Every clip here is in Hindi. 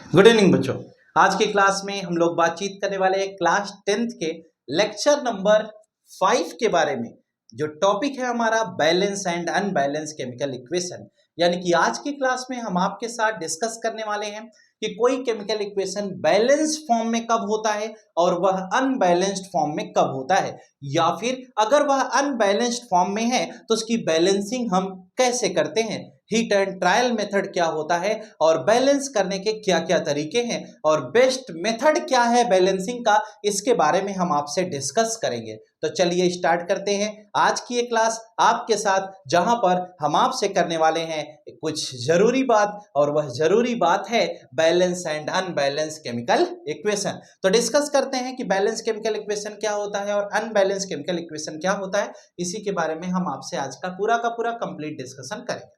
गुड इवनिंग बच्चों। आज की क्लास में हम लोग बातचीत करने वाले हैं क्लास 10th के लेक्चर नंबर 5 के बारे में। जो टॉपिक है हमारा balance and unbalance chemical equation. यानी कि आज की क्लास में हम आपके साथ डिस्कस करने वाले हैं कि कोई केमिकल इक्वेशन बैलेंस फॉर्म में कब होता है और वह अनबैलेंस्ड फॉर्म में कब होता है, या फिर अगर वह अनबैलेंस्ड फॉर्म में है तो उसकी बैलेंसिंग हम कैसे करते हैं, हीट एंड ट्रायल मेथड क्या होता है और बैलेंस करने के क्या क्या तरीके हैं और बेस्ट मेथड क्या है बैलेंसिंग का, इसके बारे में हम आपसे डिस्कस करेंगे। तो चलिए स्टार्ट करते हैं आज की ये क्लास आपके साथ, जहां पर हम आपसे करने वाले हैं कुछ जरूरी बात, और वह जरूरी बात है balance and unbalance chemical equation. तो डिस्कस करते हैं कि बैलेंस केमिकल इक्वेशन क्या होता है और अनबैलेंस केमिकल इक्वेशन क्या होता है। इसी के बारे में हम आपसे आज का पूरा कंप्लीट डिस्कशन करेंगे।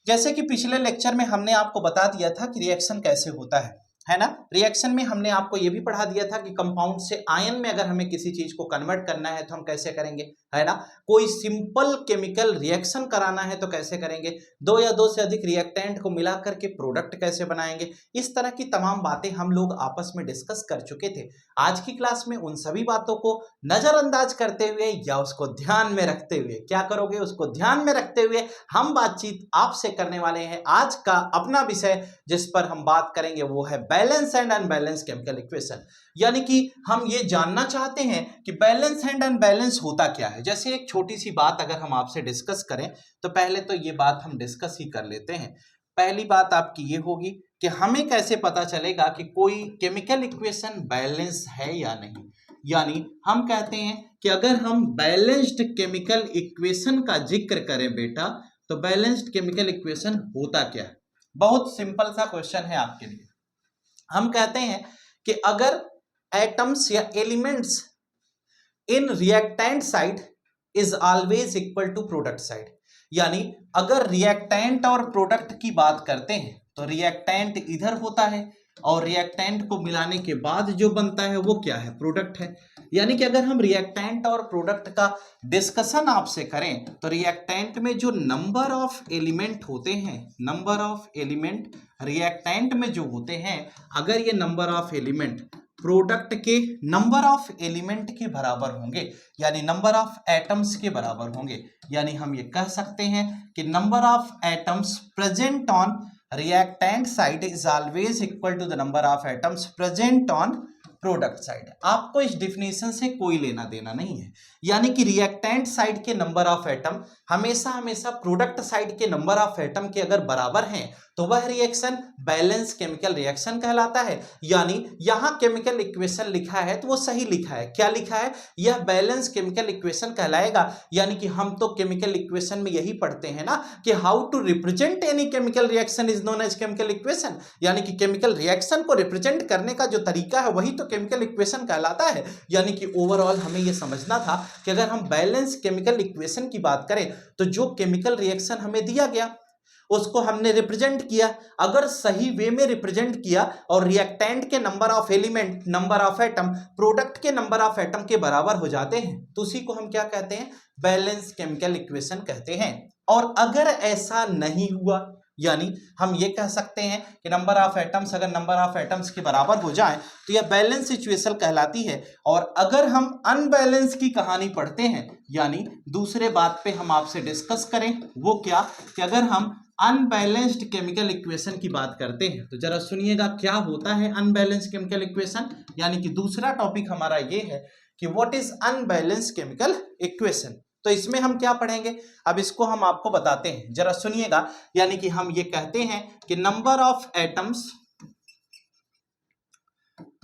जैसे कि पिछले लेक्चर में हमने आपको बता दिया था कि रिएक्शन कैसे होता है ना। रिएक्शन में हमने आपको यह भी पढ़ा दिया था कि कंपाउंड से आयन में अगर हमें किसी चीज को कन्वर्ट करना है तो हम कैसे करेंगे, है ना। कोई सिंपल केमिकल रिएक्शन कराना है तो कैसे करेंगे, दो या दो से अधिक रिएक्टेंट को मिला करके प्रोडक्ट कैसे बनाएंगे, इस तरह की तमाम बातें हम लोग आपस में डिस्कस कर चुके थे। आज की क्लास में उन सभी बातों को नजरअंदाज करते हुए या उसको ध्यान में रखते हुए, क्या करोगे, उसको ध्यान में रखते हुए हम बातचीत आपसे करने वाले हैं। आज का अपना विषय जिस पर हम बात करेंगे वो है balance and unbalance chemical equation. यानी कि हम ये जानना चाहते हैं कि बैलेंस एंड अनबैलेंस होता क्या है। जैसे एक छोटी सी बात अगर हम आपसे डिस्कस करें तो पहले तो ये बात हम डिस्कस ही कर लेते हैं। पहली बात आपकी ये होगी कि हमें कैसे पता चलेगा कि कोई केमिकल इक्वेशन बैलेंस है या नहीं। यानी हम कहते हैं कि अगर हम बैलेंस्ड केमिकल इक्वेशन का जिक्र करें बेटा, तो बैलेंस्ड केमिकल इक्वेशन होता क्या है। बहुत सिंपल सा क्वेश्चन है आपके लिए। हम कहते हैं कि अगर एटम्स या elements in reactant side is always equal to product side, यानी अगर रिएक्टेंट और प्रोडक्ट की बात करते हैं तो रिएक्टेंट इधर होता है और रिएक्टेंट को मिलाने के बाद जो बनता है वो क्या है, प्रोडक्ट है। यानी कि अगर हम रिएक्टेंट और प्रोडक्ट का डिस्कशन आपसे करें तो रिएक्टेंट में जो नंबर ऑफ एलिमेंट होते हैं, नंबर ऑफ एलिमेंट रिएक्टेंट में जो होते हैं, अगर ये नंबर ऑफ एलिमेंट प्रोडक्ट के नंबर ऑफ एलिमेंट के बराबर होंगे, यानी नंबर ऑफ एटम्स के बराबर होंगे, यानी हम ये कह सकते हैं कि number of atoms present on reactant side is always equal to the number of atoms present on product side. आपको इस डिफिनेशन से कोई लेना देना नहीं है। यानी कि रिएक्टेंट साइड के नंबर ऑफ एटम हमेशा प्रोडक्ट साइड के नंबर ऑफ एटम के अगर बराबर हैं तो वह रिएक्शन बैलेंस केमिकल रिएक्शन कहलाता है। यानी यहां केमिकल इक्वेशन लिखा है तो वो सही लिखा है। क्या लिखा है, यह बैलेंस केमिकल इक्वेशन कहलाएगा। यानी कि हम तो केमिकल इक्वेशन में यही पढ़ते हैं ना कि how to represent any chemical reaction is known as chemical equation. यानी कि केमिकल रिएक्शन को रिप्रेजेंट करने का जो तरीका है वही तो केमिकल इक्वेशन कहलाता है। यानी कि ओवरऑल हमें यह समझना था कि अगर हम बैलेंस केमिकल इक्वेशन की बात करें तो जो केमिकल रिएक्शन हमें दिया गया उसको हमने रिप्रेजेंट किया, अगर सही वे में रिप्रेजेंट किया और रिएक्टेंट के number of element, number of atom product के नंबर ऑफ एटम के बराबर हो जाते हैं तो उसी को हम क्या कहते हैं, बैलेंस केमिकल इक्वेशन कहते हैं। और अगर ऐसा नहीं हुआ, यानी हम ये कह सकते हैं कि नंबर ऑफ एटम्स अगर नंबर ऑफ एटम्स के बराबर हो जाए तो यह बैलेंस सिचुएशन कहलाती है। और अगर हम अनबैलेंस की कहानी पढ़ते हैं, यानी दूसरे बात पे हम आपसे डिस्कस करें वो क्या, कि अगर हम अनबैलेंस्ड केमिकल इक्वेशन की बात करते हैं तो जरा सुनिएगा क्या होता है अनबैलेंस्ड केमिकल इक्वेशन। यानी कि दूसरा टॉपिक हमारा ये है कि what is unbalanced chemical equation. तो इसमें हम क्या पढ़ेंगे, अब इसको हम आपको बताते हैं, जरा सुनिएगा। यानी कि हम ये कहते हैं कि number of atoms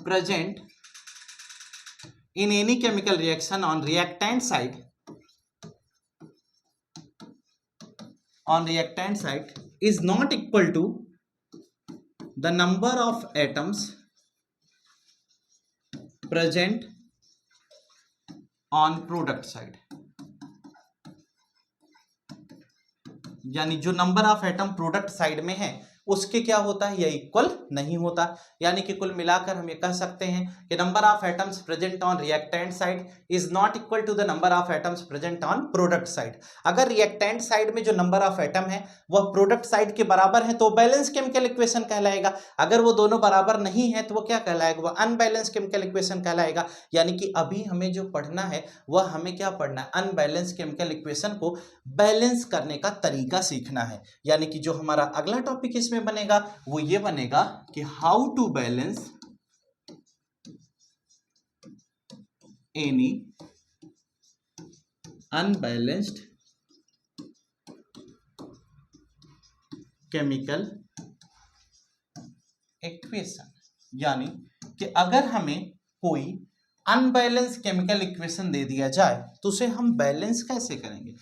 present in any chemical reaction on reactant side, on reactant side is not equal to the number of atoms present on product side। यानी जो number of atom product side में है उसके क्या होता है, यह इक्वल नहीं होता। यानी कि कुल मिलाकर हम ये कह सकते हैं कि number of atoms present on reactant side is not equal to the number of atoms present on product side. अगर रिएक्टेंट साइड में जो नंबर ऑफ एटम है वह प्रोडक्ट साइड के बराबर है तो बैलेंस केमिकल इक्वेशन कहलाएगा। अगर वो दोनों बराबर नहीं है तो वो क्या कहलाएगा, वह अनबैलेंस केमिकल इक्वेशन कहलाएगा। यानी कि अभी हमें जो पढ़ना है वह हमें क्या पढ़ना है, अनबैलेंस केमिकल इक्वेशन को बैलेंस करने का तरीका सीखना है। यानी कि जो हमारा अगला टॉपिक इसमें बनेगा वो ये बनेगा कि how to balance any unbalanced chemical equation. यानी कि अगर हमें कोई अनबैलेंस केमिकल इक्वेशन दे दिया जाए तो उसे हम बैलेंस कैसे करेंगे।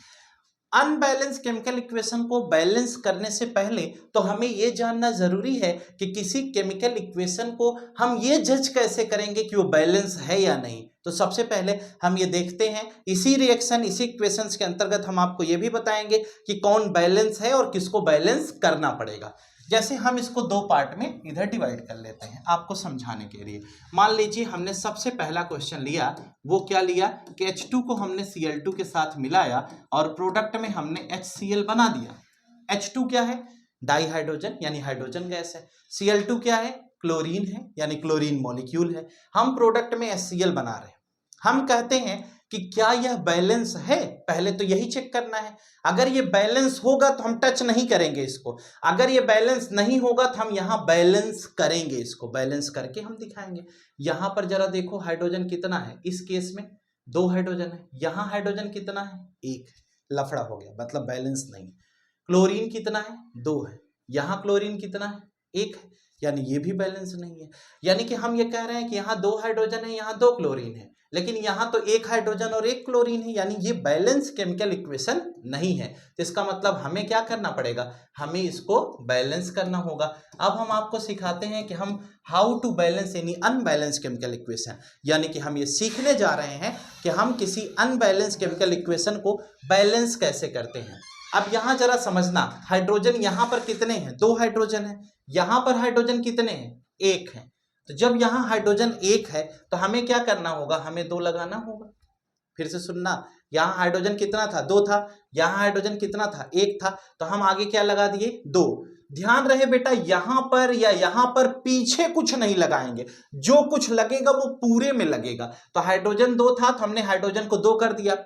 अनबैलेंस केमिकल इक्वेशन को बैलेंस करने से पहले तो हमें यह जानना जरूरी है कि किसी केमिकल इक्वेशन को हम ये जज कैसे करेंगे कि वो बैलेंस है या नहीं। तो सबसे पहले हम ये देखते हैं, इसी रिएक्शन इसी इक्वेशंस के अंतर्गत हम आपको ये भी बताएंगे कि कौन बैलेंस है और किसको बैलेंस करना पड़ेगा। जैसे हम इसको दो पार्ट में इधर डिवाइड कर लेते हैं आपको समझाने के लिए। मान लीजिए हमने सबसे पहला क्वेश्चन लिया, वो क्या लिया कि H2 को हमने Cl2 के साथ मिलाया और प्रोडक्ट में हमने HCl बना दिया। H2 क्या है, डाई हाइड्रोजन यानी हाइड्रोजन गैस है। Cl2 क्या है, क्लोरीन है यानी क्लोरीन मॉलिक्यूल है। हम प्रोडक्ट में HCl बना रहे हैं। हम कहते हैं कि क्या यह बैलेंस है, पहले तो यही चेक करना है। अगर ये बैलेंस होगा तो हम टच नहीं करेंगे इसको, अगर ये बैलेंस नहीं होगा तो हम यहाँ बैलेंस करेंगे, इसको बैलेंस करके हम दिखाएंगे। यहाँ पर जरा देखो हाइड्रोजन कितना है, इस केस में 2 हाइड्रोजन है। यहाँ हाइड्रोजन कितना है, 1, लफड़ा हो गया, मतलब बैलेंस नहीं। क्लोरीन कितना है, 2 है। यहाँ क्लोरीन कितना है, 1 है, यानी ये भी बैलेंस नहीं है। यानी कि हम ये कह रहे हैं कि यहाँ 2 हाइड्रोजन है, यहाँ 2 क्लोरीन है, लेकिन यहाँ तो 1 हाइड्रोजन और 1 क्लोरीन है, यानी ये बैलेंस केमिकल इक्वेशन नहीं है। तो इसका मतलब हमें क्या करना पड़ेगा, हमें इसको बैलेंस करना होगा। अब हम आपको सिखाते हैं कि हम how to balance any unbalance chemical equation, यानी कि हम ये सीखने जा रहे हैं कि हम किसी अनबैलेंस केमिकल इक्वेशन को बैलेंस कैसे करते हैं। अब यहाँ जरा समझना, हाइड्रोजन यहाँ पर कितने हैं, 2 हाइड्रोजन है। यहाँ पर हाइड्रोजन कितने हैं, 1 है। तो जब यहाँ हाइड्रोजन 1 है तो हमें क्या करना होगा, हमें 2 लगाना होगा। फिर से सुनना, यहाँ हाइड्रोजन कितना था, 2 था। यहाँ हाइड्रोजन कितना था, 1 था। तो हम आगे क्या लगा दिए, 2। ध्यान रहे बेटा, यहाँ पर या यहाँ पर पीछे कुछ नहीं लगाएंगे, जो कुछ लगेगा वो पूरे में लगेगा। तो हाइड्रोजन 2 था तो हमने हाइड्रोजन को 2 कर दिया।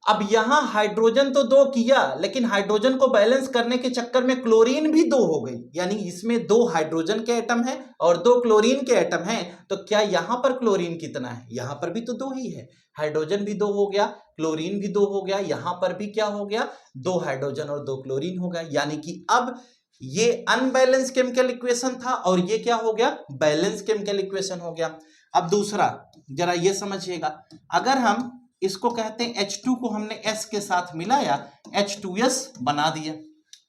अब यहां हाइड्रोजन तो 2 किया, लेकिन हाइड्रोजन को बैलेंस करने के चक्कर में क्लोरीन भी 2 हो गई, यानी इसमें 2 हाइड्रोजन के एटम हैं और 2 क्लोरीन के एटम हैं। तो क्या यहां पर क्लोरीन कितना है, यहां पर भी तो 2 ही है। हाइड्रोजन भी 2 हो गया, क्लोरीन भी 2 हो गया, यहां पर भी क्या हो गया, 2 हाइड्रोजन और 2 क्लोरीन हो गया। यानी कि अब ये अनबैलेंस केमिकल इक्वेशन था और ये क्या हो गया, बैलेंस केमिकल इक्वेशन हो गया। अब दूसरा जरा ये समझिएगा, अगर हम इसको कहते हैं H2 को हमने S के साथ मिलाया, H2S बना दिया।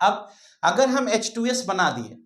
अब अगर हम H2S बना दिए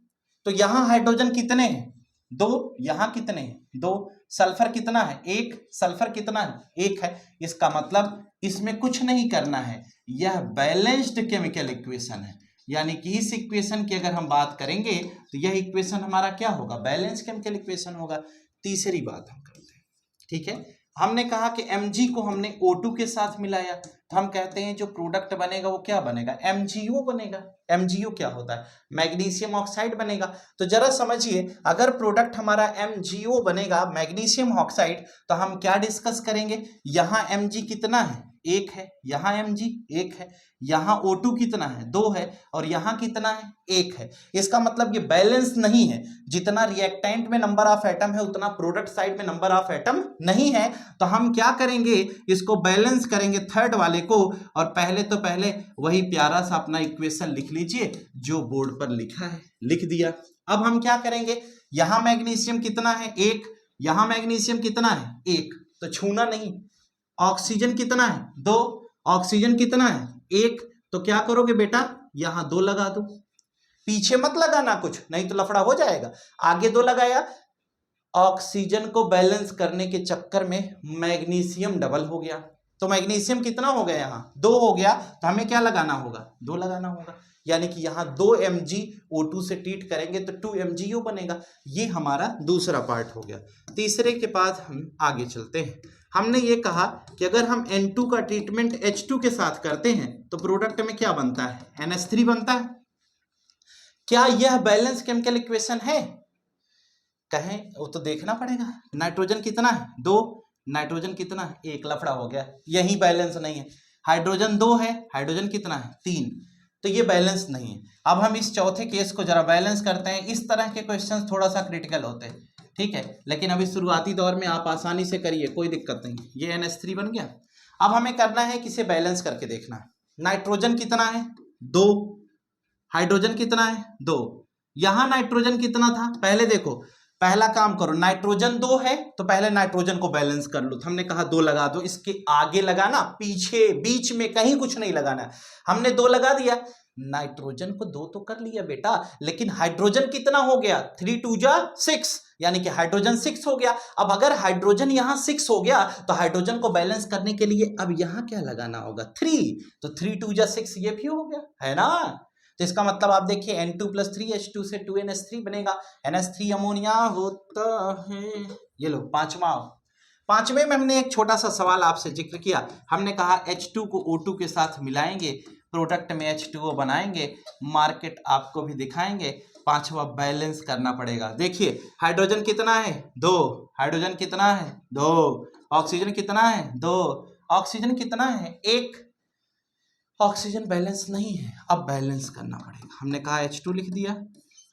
तो यहां हाइड्रोजन कितने हैं, 2, यहां कितने हैं, 2। सल्फर कितना है, 1। सल्फर कितना है, 1 है। इसका मतलब इसमें कुछ नहीं करना है, यह बैलेंस्ड केमिकल इक्वेशन है। यानी कि इस इक्वेशन की अगर हम बात करेंगे तो यह इक्वेशन हमारा क्या होगा, बैलेंस केमिकल इक्वेशन होगा। तीसरी बात हम करते हैं, ठीक है। हमने कहा कि Mg को हमने O2 के साथ मिलाया, तो हम कहते हैं जो प्रोडक्ट बनेगा वो क्या बनेगा, MgO बनेगा। MgO क्या होता है, मैग्नीशियम ऑक्साइड बनेगा। तो जरा समझिए, अगर प्रोडक्ट हमारा MgO बनेगा, मैग्नीशियम ऑक्साइड, तो हम क्या डिस्कस करेंगे, यहाँ Mg कितना है, 1 है। यहाँ Mg 1 है। यहाँ O2 कितना है, 2 है। और यहाँ कितना है, 1 है। इसका मतलब ये बैलेंस नहीं है, जितना रिएक्टेंट में नंबर ऑफ एटम है उतना प्रोडक्ट साइड में नंबर ऑफ एटम नहीं है। तो हम क्या करेंगे, इसको बैलेंस करेंगे थर्ड वाले को। और पहले वही प्यारा सा अपना इक्वेशन लिख लीजिए जो बोर्ड पर लिखा है, लिख दिया। अब हम क्या करेंगे, यहाँ मैग्नीशियम कितना है, 1। यहाँ मैग्नीशियम कितना है, 1, तो छूना नहीं। ऑक्सीजन कितना है, 2। ऑक्सीजन कितना है, 1। तो क्या करोगे बेटा, यहां 2 लगा दो, पीछे मत लगाना कुछ, नहीं तो लफड़ा हो जाएगा। आगे 2 लगाया, ऑक्सीजन को बैलेंस करने के चक्कर में मैग्नीशियम डबल हो गया। तो मैग्नीशियम कितना हो गया, यहाँ 2 हो गया, तो हमें क्या लगाना होगा, 2 लगाना होगा, यानी कि यहाँ 2 MgO2 से ट्रीट करेंगे तो 2 MgO बनेगा। ये हमारा दूसरा पार्ट हो गया। तीसरे के बाद हम आगे चलते हैं। हमने ये कहा कि अगर हम N2 का ट्रीटमेंट H2 के साथ करते हैं तो प्रोडक्ट में क्या बनता है, NH3 बनता है। क्या यह बैलेंस केमिकल इक्वेशन है, कहें वो तो देखना पड़ेगा। नाइट्रोजन कितना है, 2, नाइट्रोजन कितना है, 1, लफड़ा हो गया, यही बैलेंस नहीं है। हाइड्रोजन 2 है, हाइड्रोजन कितना है, 3, तो ये बैलेंस नहीं है। अब हम इस चौथे केस को जरा बैलेंस करते हैं। इस तरह के क्वेश्चंस थोड़ा सा क्रिटिकल होते हैं, ठीक है, लेकिन अभी शुरुआती दौर में आप आसानी से करिए, कोई दिक्कत नहीं। ये NH3 बन गया। अब हमें करना है कि इसे बैलेंस करके देखना है। नाइट्रोजन कितना है, 2, हाइड्रोजन कितना है, 2, यहां नाइट्रोजन कितना था, पहले देखो, पहला काम करो, नाइट्रोजन 2 है तो पहले नाइट्रोजन को बैलेंस कर लो। तो हमने कहा 2 लगा दो, इसके आगे लगाना, पीछे, बीच में कहीं कुछ नहीं लगाना। हमने 2 लगा दिया, नाइट्रोजन को 2 तो कर लिया बेटा, लेकिन हाइड्रोजन कितना हो गया, 3 2 जा 6, यानी कि हाइड्रोजन 6 हो गया। अब अगर हाइड्रोजन यहां 6 हो गया तो हाइड्रोजन को बैलेंस करने के लिए अब यहां क्या लगाना होगा, 3, तो 3 2 जा 6, ये भी हो गया, है ना। तो इसका मतलब आप देखिए N2 + 3H2 से 2NH3 बनेगा। NH3 अमोनिया होता है। ये लो पांचवें में हमने एक छोटा सा सवाल आपसे जिक्र किया। हमने कहा H2 को O2 के साथ मिलाएंगे, प्रोडक्ट में H2O बनाएंगे, मार्केट आपको भी दिखाएंगे। पांचवा बैलेंस करना पड़ेगा। देखिए हाइड्रोजन कितना है, 2, हाइड्रोजन कितना है, 2, ऑक्सीजन कितना है, 2, ऑक्सीजन कितना है, 1, ऑक्सीजन बैलेंस नहीं है। अब बैलेंस करना पड़ेगा। हमने कहा H2 लिख दिया,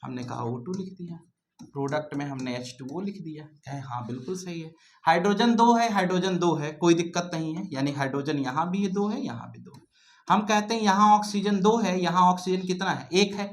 हमने कहा O2 लिख दिया, प्रोडक्ट में हमने H2O लिख दिया, कहे हाँ बिल्कुल सही है। हाइड्रोजन 2 है, हाइड्रोजन 2 है, कोई दिक्कत नहीं है, यानी हाइड्रोजन यहाँ भी 2 है, यहाँ भी 2 है। हम कहते हैं यहाँ ऑक्सीजन 2 है, यहाँ ऑक्सीजन कितना है, 1 है।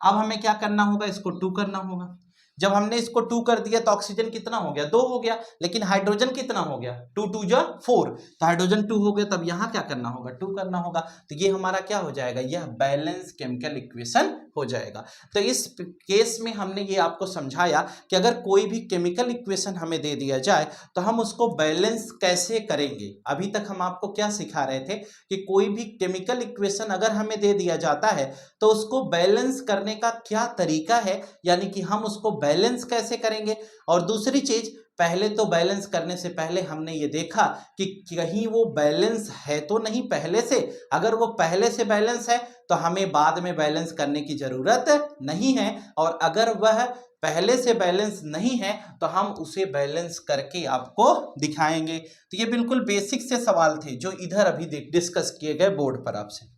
अब हमें क्या करना होगा, इसको 2 करना होगा। जब हमने इसको 2 कर दिया तो ऑक्सीजन कितना हो गया, 2 हो गया, लेकिन हाइड्रोजन कितना हो गया, 2 2 जा 4, तो हाइड्रोजन 2 हो गया। तब यहाँ क्या करना होगा, 2 करना होगा। तो ये हमारा क्या हो जाएगा, यह बैलेंस केमिकल इक्वेशन हो जाएगा। तो इस केस में हमने ये आपको समझाया कि अगर कोई भी केमिकल इक्वेशन हमें दे दिया जाए तो हम उसको बैलेंस कैसे करेंगे। अभी तक हम आपको क्या सिखा रहे थे कि कोई भी केमिकल इक्वेशन अगर हमें दे दिया जाता है तो उसको बैलेंस करने का क्या तरीका है, यानी कि हम उसको बैलेंस कैसे करेंगे। और दूसरी चीज, पहले तो बैलेंस करने से पहले हमने ये देखा कि कहीं वो बैलेंस है तो नहीं पहले से। अगर वो पहले से बैलेंस है तो हमें बाद में बैलेंस करने की जरूरत नहीं है, और अगर वह पहले से बैलेंस नहीं है तो हम उसे बैलेंस करके आपको दिखाएंगे। तो ये बिल्कुल बेसिक से सवाल थे जो इधर अभी डिस्कस किए गए बोर्ड पर आपसे।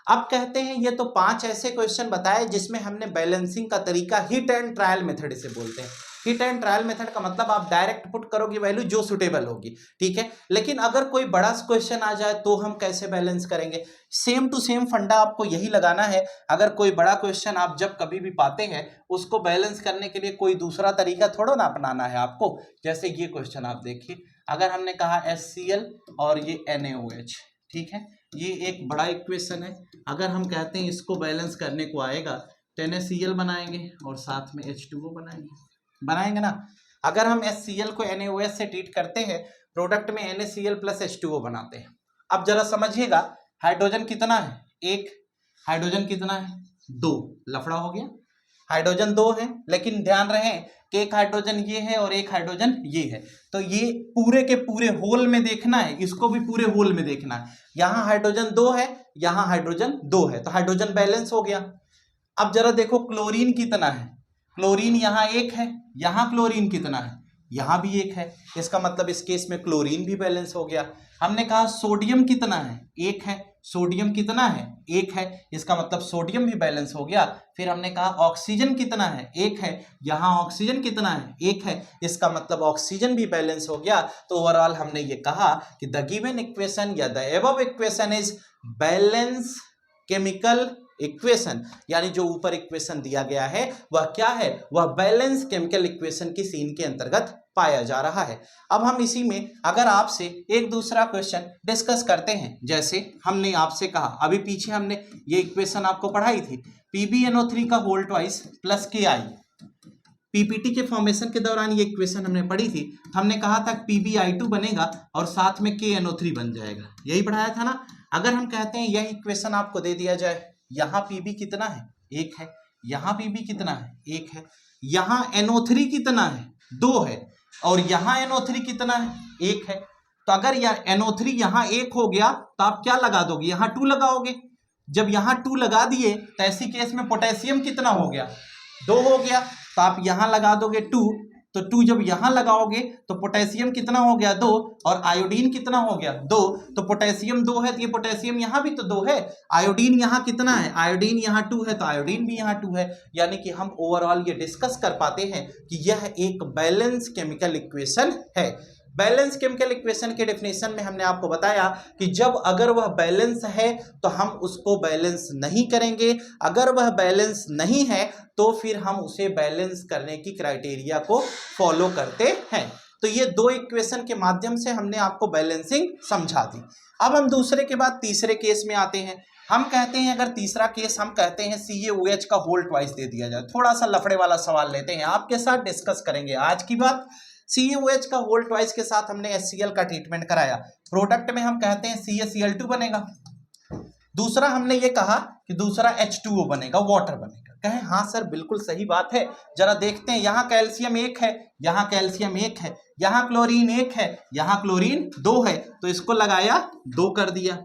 अब कहते हैं ये तो 5 ऐसे क्वेश्चन बताए जिसमें हमने बैलेंसिंग का तरीका हिट एंड ट्रायल मेथड इसे बोलते हैं। हिट एंड ट्रायल मेथड का मतलब आप डायरेक्ट पुट करोगे वैल्यू जो सुटेबल होगी, ठीक है। लेकिन अगर कोई बड़ा क्वेश्चन आ जाए तो हम कैसे बैलेंस करेंगे, सेम टू सेम फंडा आपको यही लगाना है। अगर कोई बड़ा क्वेश्चन आप जब कभी भी पाते हैं उसको बैलेंस करने के लिए कोई दूसरा तरीका थोड़ा ना अपनाना है आपको। जैसे ये क्वेश्चन आप देखिए, अगर हमने कहा HCl और ये NaOH, ठीक है, ये एक बड़ा इक्वेशन है। अगर हम कहते हैं इसको बैलेंस करने को आएगा तो NaCl बनाएंगे और साथ में H2O बनाएंगे ना। अगर हम HCl को NaOH से ट्रीट करते हैं, प्रोडक्ट में NaCl + H2O बनाते हैं। अब जरा समझिएगा, हाइड्रोजन कितना है, 1, हाइड्रोजन कितना है, 2, लफड़ा हो गया। हाइड्रोजन 2 है, लेकिन ध्यान रहे कि एक हाइड्रोजन ये है और एक हाइड्रोजन ये है, तो ये पूरे के पूरे होल में देखना है, इसको भी पूरे होल में देखना है। यहाँ हाइड्रोजन 2 है, यहाँ हाइड्रोजन 2 है, तो हाइड्रोजन बैलेंस हो गया। अब जरा देखो क्लोरीन कितना है, क्लोरीन यहाँ 1 है, यहाँ क्लोरीन कितना है, यहाँ भी 1 है, इसका मतलब इस केस में क्लोरीन भी बैलेंस हो गया। हमने कहा सोडियम कितना है, 1 है, सोडियम कितना है, 1 है, इसका मतलब सोडियम भी बैलेंस हो गया। फिर हमने कहा ऑक्सीजन कितना है, 1 है, यहाँ ऑक्सीजन कितना है, 1 है, इसका मतलब ऑक्सीजन भी बैलेंस हो गया। तो ओवरऑल हमने ये कहा कि द गिवन इक्वेशन या the above equation is balance chemical equation, यानी जो ऊपर इक्वेशन दिया गया है वह क्या है, वह बैलेंस केमिकल इक्वेशन की सीन के अंतर्गत पाया जा रहा है। अब हम इसी में अगर आपसे एक दूसरा क्वेश्चन डिस्कस करते हैं, जैसे हमने आपसे कहा, अभी पीछे हमने ये इक्वेशन आपको पढ़ाई थी, PbNO3 का whole twice plus KI, PPT के फॉर्मेशन के दौरान ये इक्वेशन हमने पढ़ी थी। हमने कहा था PbI2 बनेगा और साथ में KNO3 बन जाएगा, यही पढ़ाया था ना। अगर हम कहते हैं यह इक्वेशन आपको दे दिया जाए, यहाँ Pb कितना है, 1 है, यहाँ Pb कितना है, 1 है, यहाँ NO3 कितना है, 2 है, और यहाँ NO3 कितना है, 1 है। तो अगर यह NO3 यहाँ 1 हो गया तो आप क्या लगा दोगे, यहाँ 2 लगाओगे। जब यहाँ 2 लगा दिए तो ऐसी केस में पोटेशियम कितना हो गया, 2 हो गया, तो आप यहाँ लगा दोगे 2, तो 2 जब यहाँ लगाओगे तो पोटेशियम कितना हो गया, 2, और आयोडीन कितना हो गया, 2, तो पोटेशियम 2 है तो ये पोटेशियम यहाँ भी तो 2 है। आयोडीन यहाँ कितना है, आयोडीन यहाँ 2 है तो आयोडीन भी यहाँ 2 है। यानी कि हम ओवरऑल ये डिस्कस कर पाते हैं कि यह एक बैलेंस केमिकल इक्वेशन है। बैलेंस केमिकल इक्वेशन के डेफिनेशन में हमने आपको बताया कि जब अगर वह बैलेंस है तो हम उसको बैलेंस नहीं करेंगे, अगर वह बैलेंस नहीं है तो फिर हम उसे बैलेंस करने की क्राइटेरिया को फॉलो करते हैं। तो ये 2 इक्वेशन के माध्यम से हमने आपको बैलेंसिंग समझा दी। अब हम दूसरे के बाद तीसरे केस में आते हैं। हम कहते हैं, अगर तीसरा केस हम कहते हैं CaOH का होल ट्वाइस दे दिया जाए। थोड़ा सा लफड़े वाला सवाल लेते हैं, आपके साथ डिस्कस करेंगे आज की बात। CaOH का होल ट्वाइस के साथ हमने HCl का ट्रीटमेंट कराया, प्रोडक्ट में हम कहते हैं CaCl2 बनेगा। दूसरा हमने ये कहा कि दूसरा H2O बनेगा, वाटर बनेगा। कहें हाँ सर बिल्कुल सही बात है, जरा देखते हैं, यहाँ कैल्शियम 1 है, यहाँ कैल्शियम 1 है, यहाँ क्लोरीन 1 है, यहाँ क्लोरीन 2 है, तो इसको लगाया 2 कर दिया।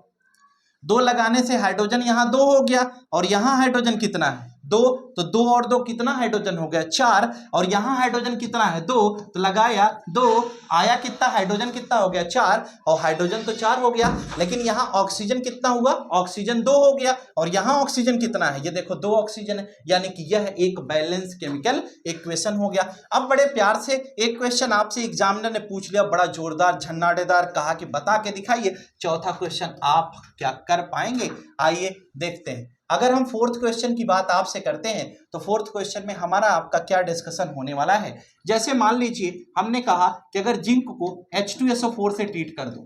2 लगाने से हाइड्रोजन यहाँ 2 हो गया, और यहाँ हाइड्रोजन कितना है, 2, तो 2 और 2 कितना हाइड्रोजन हो गया, 4, और यहाँ हाइड्रोजन कितना है, 2, तो लगाया 2, आया कितना, हाइड्रोजन कितना हो गया, 4, और हाइड्रोजन तो 4 हो गया, लेकिन यहाँ ऑक्सीजन कितना हुआ, ऑक्सीजन 2 हो गया, और यहाँ ऑक्सीजन कितना है, ये देखो 2 ऑक्सीजन है। यानी कि यह एक बैलेंस केमिकल इक्वेशन हो गया। अब बड़े प्यार से एक क्वेश्चन आपसे एग्जामिनर ने पूछ लिया, बड़ा जोरदार झन्नाटेदार, कहा कि बता के दिखाइए। चौथा क्वेश्चन आप क्या कर पाएंगे, आइए देखते हैं। अगर हम फोर्थ क्वेश्चन की बात आपसे करते हैं तो फोर्थ क्वेश्चन में हमारा आपका क्या डिस्कशन होने वाला है। जैसे मान लीजिए हमने कहा कि अगर जिंक को H2SO4 से ट्रीट कर दो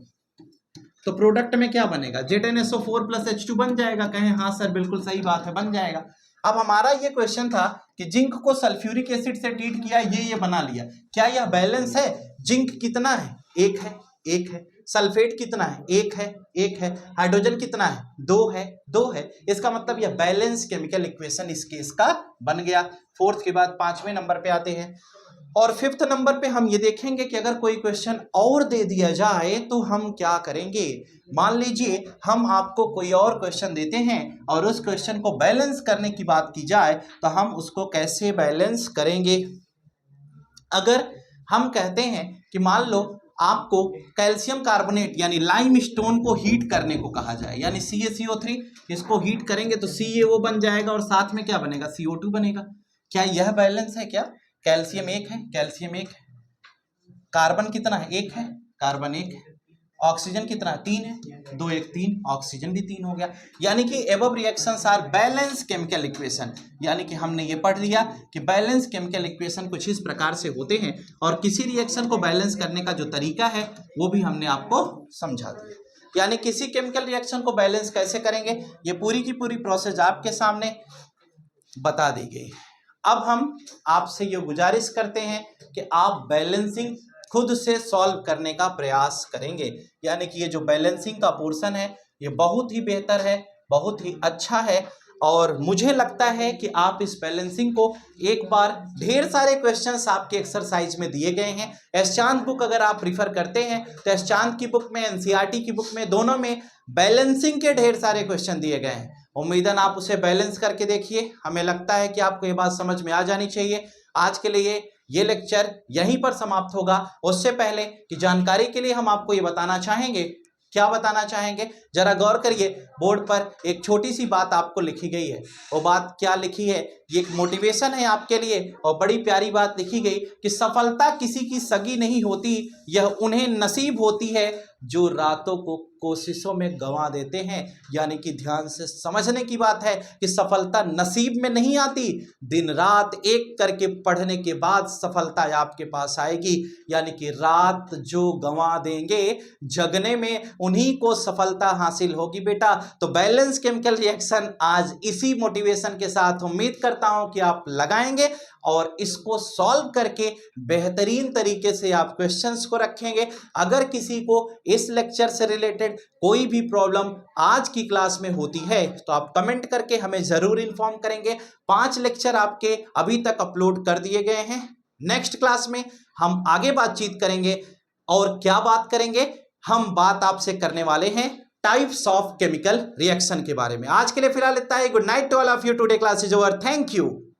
तो प्रोडक्ट में क्या बनेगा, ZnSO4 + H2 बन जाएगा। कहें हाँ सर बिल्कुल सही बात है, बन जाएगा। अब हमारा ये क्वेश्चन था कि जिंक को सल्फ्यूरिक एसिड से ट्रीट किया, ये बना लिया, क्या यह बैलेंस है। जिंक कितना है, 1 है, 1 है। सल्फेट कितना है, 1 है, 1 है। हाइड्रोजन कितना है, 2 है, 2 है। इसका मतलब यह बैलेंस केमिकल इक्वेशन इस केस का बन गया। फोर्थ के बाद 5वें नंबर पे आते हैं, और 5th नंबर पे हम ये देखेंगे कि अगर कोई क्वेश्चन और दे दिया जाए तो हम क्या करेंगे। मान लीजिए हम आपको कोई और क्वेश्चन देते हैं और उस क्वेश्चन को बैलेंस करने की बात की जाए तो हम उसको कैसे बैलेंस करेंगे। अगर हम कहते हैं कि मान लो आपको कैल्शियम कार्बोनेट यानी लाइम स्टोन को हीट करने को कहा जाए, यानी CaCO3, इसको हीट करेंगे तो CaO बन जाएगा और साथ में क्या बनेगा, CO2 बनेगा। क्या यह बैलेंस है, क्या कैल्शियम 1 है, कैल्शियम 1 है, कार्बन कितना है, 1 है, कार्बन 1 है, ऑक्सीजन कितना है, 3 है, 2 1 3, ऑक्सीजन भी 3 हो गया। यानी कि above reactions are balance chemical equation. यानी कि हमने ये पढ़ लिया कि बैलेंस केमिकल इक्वेशन कुछ इस प्रकार से होते हैं, और किसी रिएक्शन को बैलेंस करने का जो तरीका है वो भी हमने आपको समझा दिया। यानी किसी केमिकल रिएक्शन को बैलेंस कैसे करेंगे, ये पूरी की पूरी प्रोसेस आपके सामने बता दी गई। अब हम आपसे ये गुजारिश करते हैं कि आप बैलेंसिंग खुद से सॉल्व करने का प्रयास करेंगे। यानी कि ये जो बैलेंसिंग का पोर्शन है ये बहुत ही बेहतर है, बहुत ही अच्छा है, और मुझे लगता है कि आप इस बैलेंसिंग को एक बार, ढेर सारे क्वेश्चंस आपके एक्सरसाइज में दिए गए हैं। एसचांद बुक अगर आप प्रीफर करते हैं तो एसचांद की बुक में, NCERT की बुक में, दोनों में बैलेंसिंग के ढेर सारे क्वेश्चन दिए गए हैं। उम्मीदन आप उसे बैलेंस करके देखिए, हमें लगता है कि आपको ये बात समझ में आ जानी चाहिए। आज के लिए ये लेक्चर यहीं पर समाप्त होगा। उससे पहले कि जानकारी के लिए हम आपको ये बताना चाहेंगे, क्या बताना चाहेंगे, जरा गौर करिए। बोर्ड पर एक छोटी सी बात आपको लिखी गई है, वो बात क्या लिखी है, ये एक मोटिवेशन है आपके लिए, और बड़ी प्यारी बात लिखी गई कि सफलता किसी की सगी नहीं होती, यह उन्हें नसीब होती है जो रातों को कोशिशों में गंवा देते हैं। यानी कि ध्यान से समझने की बात है कि सफलता नसीब में नहीं आती, दिन रात एक करके पढ़ने के बाद सफलता आपके पास आएगी। यानी कि रात जो गंवा देंगे जगने में, उन्हीं को सफलता हासिल होगी बेटा। तो बैलेंस केमिकल रिएक्शन आज इसी मोटिवेशन के साथ उम्मीद करता हूं कि आप लगाएंगे और इसको सॉल्व करके बेहतरीन तरीके से आप क्वेश्चंस को रखेंगे। अगर किसी को इस लेक्चर से रिलेटेड कोई भी प्रॉब्लम आज की क्लास में होती है तो आप कमेंट करके हमें जरूर इन्फॉर्म करेंगे। 5 लेक्चर आपके अभी तक अपलोड कर दिए गए हैं। नेक्स्ट क्लास में हम आगे बातचीत करेंगे और क्या बात करेंगे, हम बात आपसे करने वाले हैं टाइप्स ऑफ केमिकल रिएक्शन के बारे में। आज के लिए फिलहाल इतना ही। Good night to all of you. Today class is over. Thank you.